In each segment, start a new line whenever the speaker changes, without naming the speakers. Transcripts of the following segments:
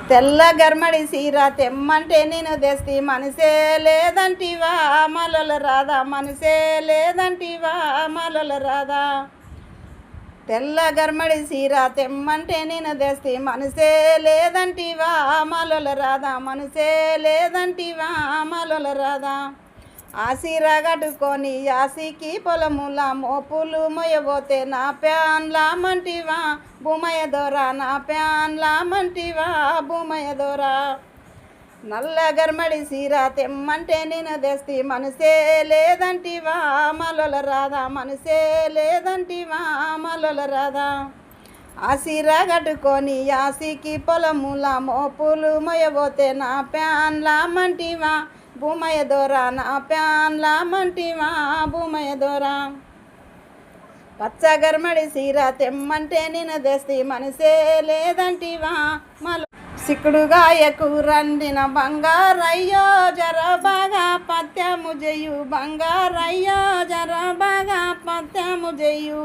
తెల్ల గర్మడి సీర తెమ్మంటే నేను తెస్తి మనసే లేదంటివా మలల రాదా మనసే లేదంటివా మలల రాదా. తెల్ల గర్మడి సీర తెమ్మంటే నేను తెస్తి మనసే లేదంటివా మలల రాదా మనసే లేదంటివా మలల రాదా. ఆ సీర కట్టుకొని యాసికి పొలముల మోపులు మొయబోతే నా ప్యాన్లా మంటివా భూమయ దొరా నా ప్యాన్లా మంటివా భూమయ దొరా. నల్ల గర్మడి సీర తెమ్మంటే నేను తెస్తి మనసే లేదంటివా మలల రాదా మనసే లేదంటివా మలల రాదా. ఆ సీర కట్టుకొని యాసికి పొలముల మోపులు మొయబోతే నా ప్యాన్లా మంటివా భూమయ దొరా నా ప్యాన్లా మంటివా భూమయ దొరా. పచ్చ గర్మడి సీర తెమ్మంటే నేను తెస్తి మనసే లేదంటివా మల సిక్కుడుగా ఎక్కురండిన బంగారయ్యో జర బాగా పత్యము చెయ్యు బంగారయ్యో జర బాగా పత్యము చెయ్యు.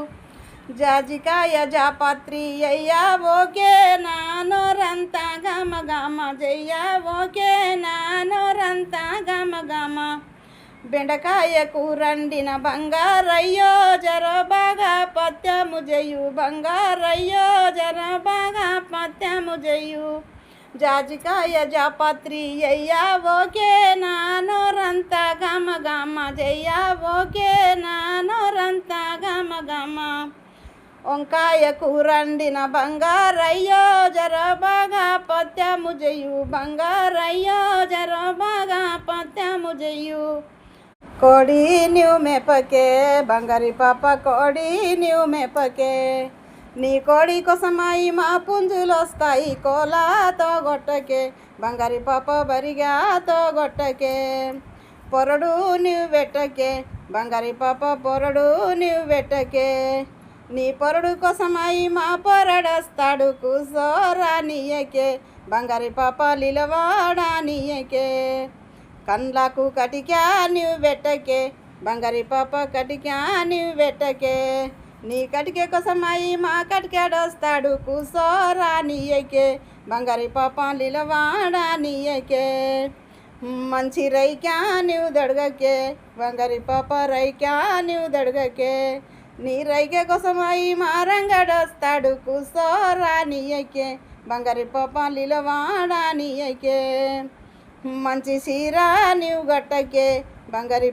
జాజికాయ జాపత్రి అయ్యా ఓకే నానోరంత గమ గమ జయ్య ఓకే నానోరంత గమ గమ. బెండకాయ కూరండిన బంగారయ్యో జర బాగా పత్యము చెయ్యు బంగారయ్యో జర బాగా పత్యము చెయ్యు. జాజికాయ జాపత్రి అయ్యా ఓకే నానోరంత గమ గమ జయ్య ఓకే నానోరంత గమ గమ. వంకాయ కూరండిన బంగారయ్యో జర బాగా పత్యము చెయ్యు బంగారయ్యో జర బాగా పత్యము చెయ్యు. కోడి నీవు మేపకే బంగారి పాప కోడి నీవు మేపకే నీ కోడి కోసమై మా పుంజులు వస్తాయి కోలాతో గొట్టకే బంగారి పాప బరిగాతో గొట్టకే. పొరడు నీవు పెట్టకే బంగారి పాప పొరడు నీవు పెట్టకే నీ పొరడు కోసమై మా పొరడొస్తాడు కూసోరా నీయకే బంగారి పాప లిలవాడా నీయకే. కండ్లకు కటికా నీవు పెట్టకే బంగారి పాప కటికా నీవు పెట్టకే నీ కటికే కోసమై మా కటికాడొస్తాడు కూసోరా నీయకే బంగారి పాప లిలవాడా నీయకే. మంచి రైకా నీవు దొడగకే బంగారి పాప రైకా నీవు దొడగకే నీ రైకే కోసమై మా రంగడొస్తాడు కూసోరా నీయకే బంగారి పాప లిలవాడా నీయకే. మంచి సీర నీవు గట్టకే బంగారి